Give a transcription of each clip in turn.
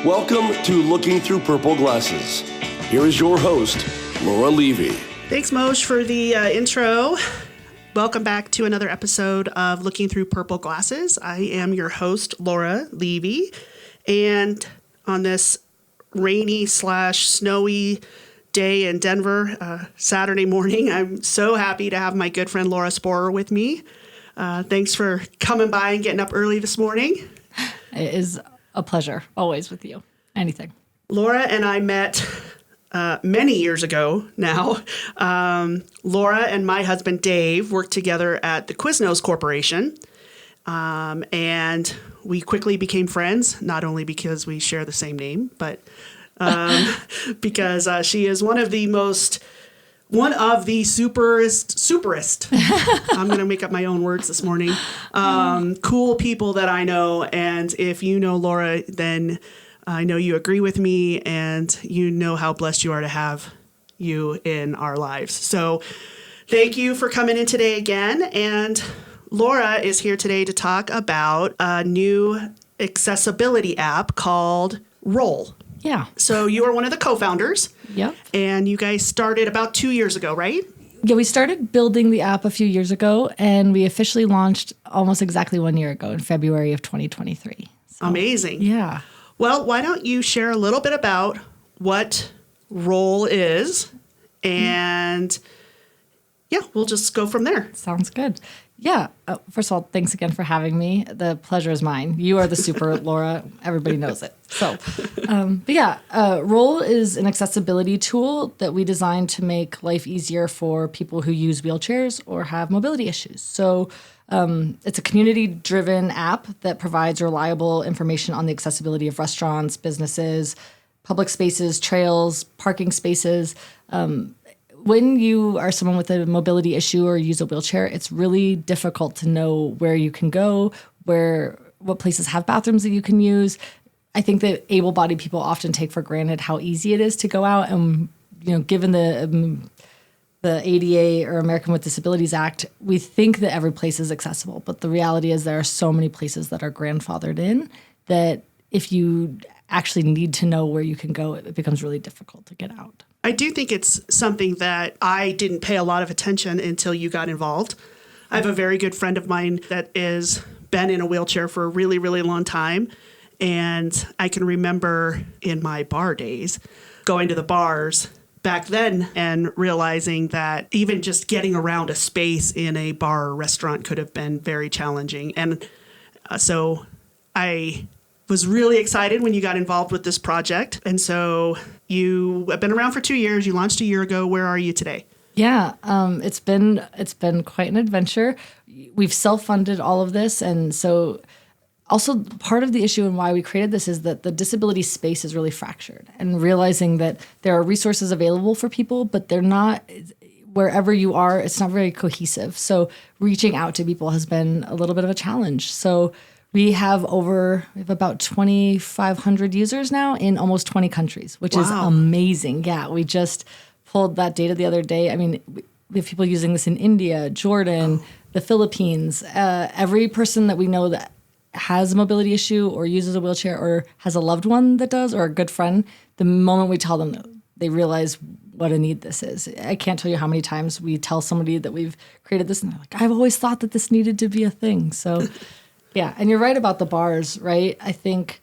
Welcome to Looking Through Purple Glasses. Here is your host, Laura Levy. Thanks, Moj, for the intro. Welcome back to another episode of Looking Through Purple Glasses. I am your host, Laura Levy, and on this rainy/snowy day in Denver, Saturday morning, I'm so happy to have my good friend Laura Sporrer with me. Thanks for coming by and getting up early this morning. It is a pleasure, always with you. Anything. Laura and I met many years ago now. Laura and my husband Dave worked together at the Quiznos Corporation, and we quickly became friends, not only because we share the same name, but because she is one of the superest. I'm going to make up my own words this morning. Cool people that I know. And if you know Laura, then I know you agree with me and you know how blessed you are to have you in our lives. So thank you for coming in today again. And Laura is here today to talk about a new accessibility app called Roll. Yeah. So you are one of the co-founders. Yep. And you guys started about 2 years ago, right? Yeah, we started building the app a few years ago, and we officially launched almost exactly 1 year ago in February of 2023. So, amazing. Yeah. Well, why don't you share a little bit about what Roll is, and we'll just go from there. Sounds good. Yeah. First of all, thanks again for having me. The pleasure is mine. You are the super, Laura. Everybody knows it. So, Roll is an accessibility tool that we designed to make life easier for people who use wheelchairs or have mobility issues. So, it's a community-driven app that provides reliable information on the accessibility of restaurants, businesses, public spaces, trails, parking spaces. When you are someone with a mobility issue or use a wheelchair, it's really difficult to know where you can go, what places have bathrooms that you can use. I think that able-bodied people often take for granted how easy it is to go out, and given the ADA or American with Disabilities Act, we think that every place is accessible, but the reality is there are so many places that are grandfathered in that if you actually need to know where you can go, it becomes really difficult to get out. I do think it's something that I didn't pay a lot of attention until you got involved. I have a very good friend of mine that has been in a wheelchair for a really, really long time. And I can remember in my bar days going to the bars back then and realizing that even just getting around a space in a bar or restaurant could have been very challenging. And so I was really excited when you got involved with this project. And so you have been around for 2 years. You launched a year ago. Where are you today? Yeah, it's been quite an adventure. We've self-funded all of this. And so also part of the issue and why we created this is that the disability space is really fractured, and realizing that there are resources available for people, but they're not, wherever you are, it's not very cohesive. So reaching out to people has been a little bit of a challenge. So we have about 2,500 users now in almost 20 countries, which is amazing. Yeah, we just pulled that data the other day. I mean, we have people using this in India, Jordan, the Philippines. Every person that we know that has a mobility issue or uses a wheelchair or has a loved one that does, or a good friend, the moment we tell them, they realize what a need this is. I can't tell you how many times we tell somebody that we've created this and they're like, I've always thought that this needed to be a thing. So yeah, and you're right about the bars, right? I think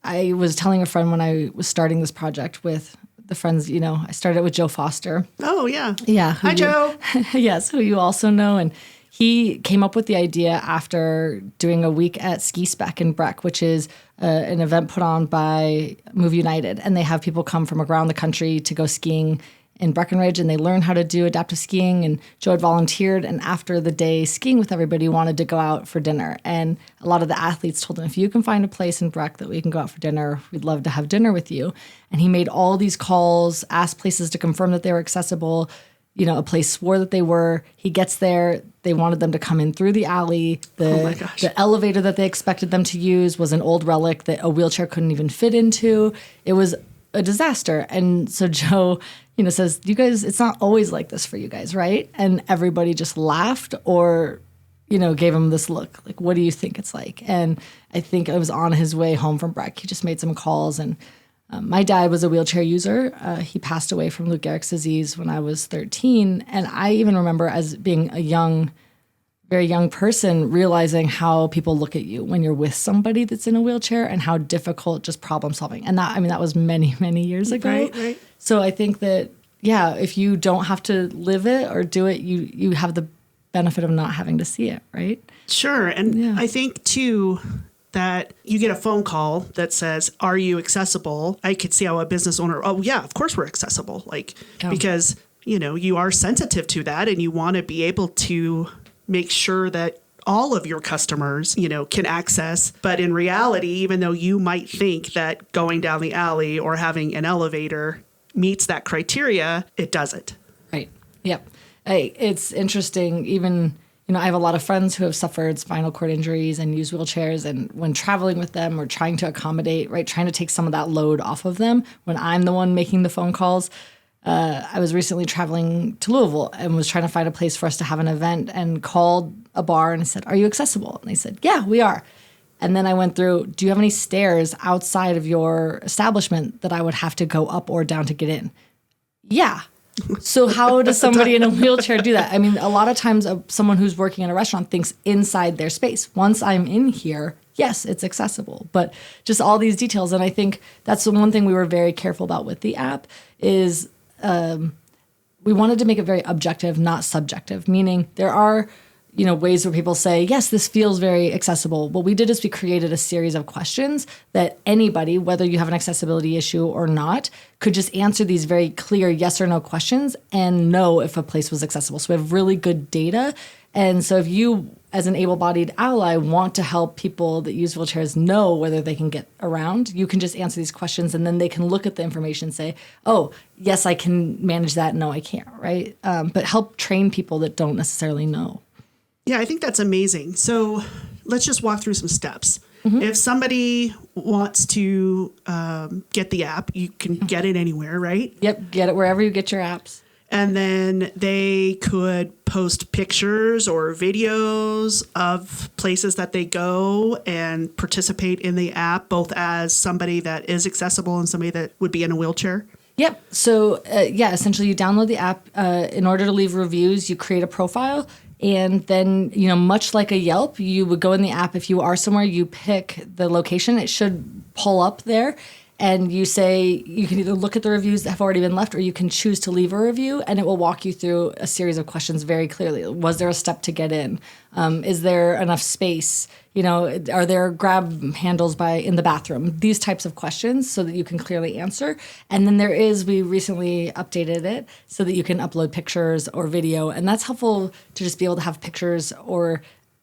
I was telling a friend when I was starting this project with the friends, I started with Joe Foster. Oh, yeah. Yeah. Hi, Joe. Yes, who you also know. And he came up with the idea after doing a week at Ski Spec in Breck, which is an event put on by Move United. And they have people come from around the country to go skiing in Breckenridge, and they learn how to do adaptive skiing. And Joe had volunteered, and after the day skiing with everybody, wanted to go out for dinner. And a lot of the athletes told him, if you can find a place in Breck that we can go out for dinner, we'd love to have dinner with you. And he made all these calls, asked places to confirm that they were accessible. A place swore that they were. He gets there. They wanted them to come in through the alley. The elevator that they expected them to use was an old relic that a wheelchair couldn't even fit into. It was a disaster. And so Joe, says, you guys, it's not always like this for you guys, right? And everybody just laughed or, gave him this look, like, what do you think it's like? And I think it was on his way home from Breck. He just made some calls. And my dad was a wheelchair user. He passed away from Lou Gehrig's disease when I was 13. And I even remember, as being a very young person, realizing how people look at you when you're with somebody that's in a wheelchair and how difficult just problem solving. And that was many, many years ago. Right. So I think that, if you don't have to live it or do it, you have the benefit of not having to see it, right? Sure. And I think, too, that you get a phone call that says, are you accessible? I could see how a business owner, oh, yeah, of course we're accessible. Because, you are sensitive to that and you want to be able to make sure that all of your customers, can access. But in reality, even though you might think that going down the alley or having an elevator meets that criteria, it doesn't. Right. Yep. It's interesting. Even, I have a lot of friends who have suffered spinal cord injuries and use wheelchairs. And when traveling with them or trying to accommodate, right, trying to take some of that load off of them, when I'm the one making the phone calls, I was recently traveling to Louisville and was trying to find a place for us to have an event and called a bar and I said, are you accessible? And they said, yeah, we are. And then I went through, do you have any stairs outside of your establishment that I would have to go up or down to get in? Yeah. So how does somebody in a wheelchair do that? I mean, a lot of times someone who's working in a restaurant thinks inside their space. Once I'm in here, yes, it's accessible, but just all these details. And I think that's the one thing we were very careful about with the app is we wanted to make it very objective, not subjective, meaning there are ways where people say, yes, this feels very accessible. What we did is we created a series of questions that anybody, whether you have an accessibility issue or not, could just answer these very clear yes or no questions and know if a place was accessible. So we have really good data. And so if you, as an able-bodied ally, want to help people that use wheelchairs know whether they can get around, you can just answer these questions and then they can look at the information and say, oh, yes, I can manage that. No, I can't, right? But help train people that don't necessarily know. Yeah, I think that's amazing. So let's just walk through some steps. Mm-hmm. If somebody wants to get the app, you can get it anywhere, right? Yep, get it wherever you get your apps. And then they could post pictures or videos of places that they go and participate in the app, both as somebody that is accessible and somebody that would be in a wheelchair. Yep. So, essentially you download the app. In order to leave reviews, you create a profile. And then, much like a Yelp, you would go in the app. If you are somewhere, you pick the location. It should pull up there. And you say, you can either look at the reviews that have already been left or you can choose to leave a review. And it will walk you through a series of questions very clearly. Was there a step to get in? Is there enough space? Are there grab handles in the bathroom? These types of questions so that you can clearly answer. And then we recently updated it so that you can upload pictures or video. And that's helpful to just be able to have pictures or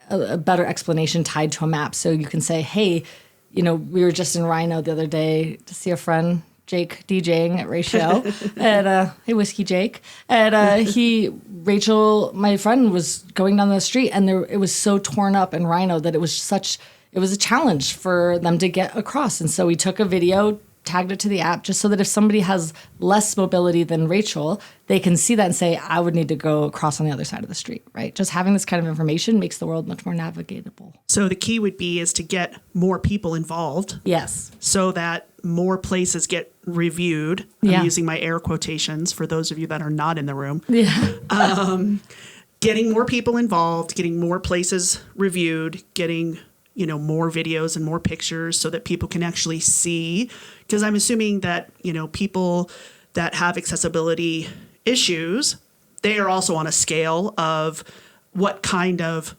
a better explanation tied to a map. So you can say, hey, we were just in Rhino the other day to see a friend, Jake, DJing at Ratio, and hey, Whiskey Jake, and Rachel, my friend, was going down the street, and it was so torn up in Rhino that it was a challenge for them to get across, and so we took a video, tagged it to the app, just so that if somebody has less mobility than Rachel, they can see that and say, I would need to go across on the other side of the street, right? Just having this kind of information makes the world much more navigatable. So the key would be is to get more people involved. Yes. So that more places get reviewed. I'm using my air quotations for those of you that are not in the room. Yeah. Getting more people involved, getting more places reviewed, getting more videos and more pictures so that people can actually see. Because I'm assuming that, people that have accessibility issues, they are also on a scale of what kind of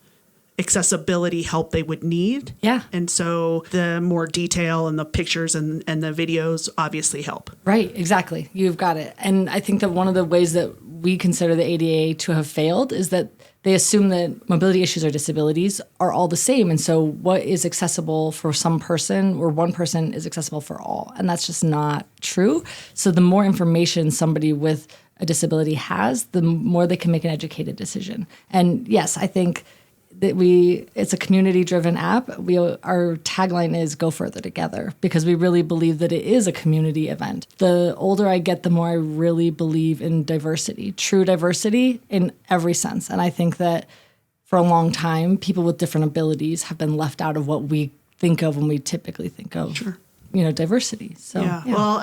accessibility help they would need. Yeah. And so the more detail and the pictures and the videos obviously help. Right, exactly. You've got it. And I think that one of the ways that we consider the ADA to have failed is that they assume that mobility issues or disabilities are all the same. And so what is accessible for some person or one person is accessible for all. And that's just not true. So the more information somebody with a disability has, the more they can make an educated decision. And yes, I think that it's a community-driven app. Our tagline is "Go further together" because we really believe that it is a community event. The older I get, the more I really believe in diversity, true diversity in every sense. And I think that for a long time, people with different abilities have been left out of what we think of when we typically think of, diversity. So, yeah. Well,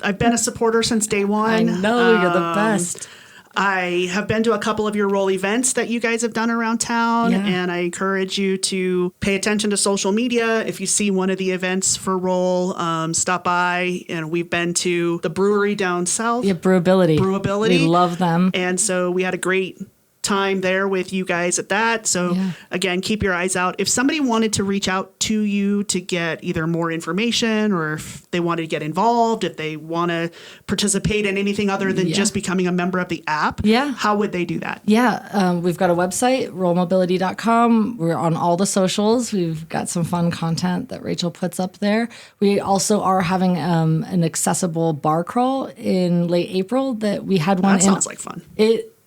I've been a supporter since day one. I know, you're the best. I have been to a couple of your role events that you guys have done around town, and I encourage you to pay attention to social media. If you see one of the events for role, stop by. And we've been to the brewery down south. Yeah, Brewability. Brewability. We love them. And so we had a great time there with you guys at that. So again, keep your eyes out. If somebody wanted to reach out to you to get either more information, or if they wanted to get involved, if they want to participate in anything other than just becoming a member of the app, how would they do that? We've got a website, rolemobility.com. We're on all the socials. We've got some fun content that Rachel puts up there. We also are having an accessible bar crawl in late April that we had one. That sounds like fun.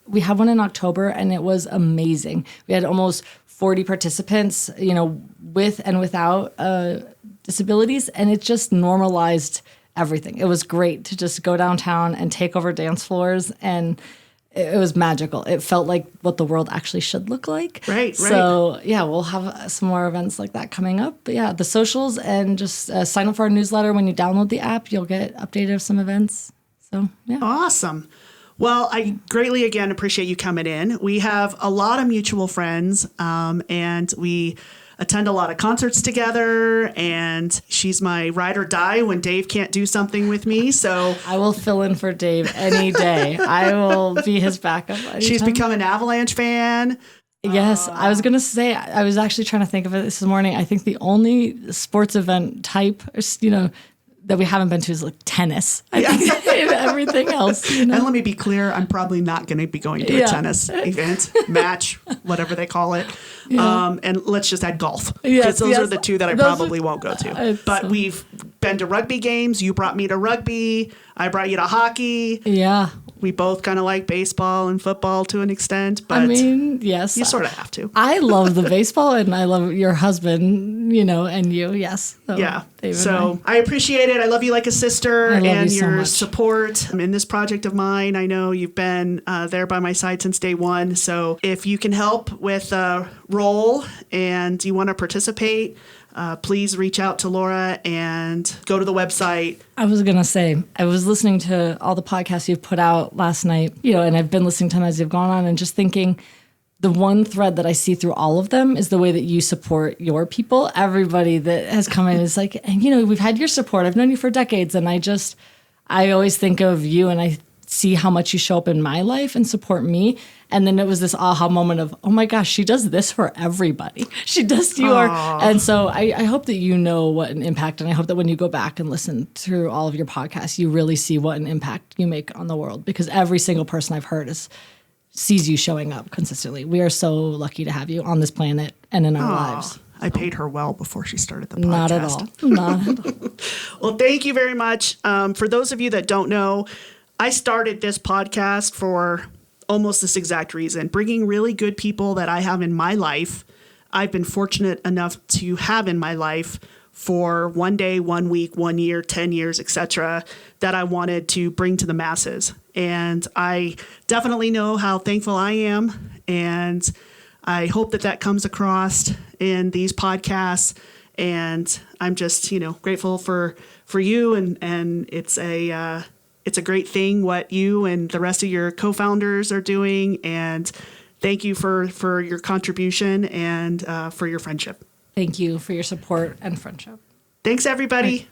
We had one in October, and it was amazing. We had almost 40 participants, with and without disabilities, and it just normalized everything. It was great to just go downtown and take over dance floors, and it was magical. It felt like what the world actually should look like. Right. So, we'll have some more events like that coming up. But the socials, and just sign up for our newsletter. When you download the app, you'll get updated of some events. So, Awesome. Well, I greatly, again, appreciate you coming in. We have a lot of mutual friends, and we attend a lot of concerts together, and she's my ride or die when Dave can't do something with me. So I will fill in for Dave any day. I will be his backup. Anytime. She's become an Avalanche fan. Yes, I was going to say, I was actually trying to think of it this morning. I think the only sports event type, that we haven't been to is like tennis. I think everything else. And let me be clear, I'm probably not going to be going to a tennis event, match, whatever they call it. And let's just add golf. Because those are the two that I probably won't go to. But we've been to rugby games. You brought me to rugby. I brought you to hockey. Yeah. We both kind of like baseball and football to an extent, but yes. You sort of have to. I love the baseball, and I love your husband, and you, yes. So, David, so I appreciate it. I love you like a sister, and your support in this project of mine. I know you've been there by my side since day one. So if you can help with a role and you want to participate, please reach out to Laura and go to the website. I was going to say, I was listening to all the podcasts you've put out last night, and I've been listening to them as they've gone on, and just thinking the one thread that I see through all of them is the way that you support your people. Everybody that has come in is like, and we've had your support. I've known you for decades, and I always think of you, and I see how much you show up in my life and support me. And then it was this aha moment of, oh my gosh, she does this for everybody. She does and so I hope that you know what an impact, and I hope that when you go back and listen through all of your podcasts, you really see what an impact you make on the world, because every single person I've heard sees you showing up consistently. We are so lucky to have you on this planet and in our lives. I paid her well before she started the podcast. Not at all. Not at all. Well, thank you very much. For those of you that don't know, I started this podcast for almost this exact reason, bringing really good people that I have in my life. I've been fortunate enough to have in my life for 1 day, 1 week, 1 year, 10 years, etc., that I wanted to bring to the masses. And I definitely know how thankful I am. And I hope that comes across in these podcasts. And I'm just, grateful for you. And it's a great thing what you and the rest of your co-founders are doing. And thank you for your contribution and for your friendship. Thank you for your support and friendship. Thanks, everybody.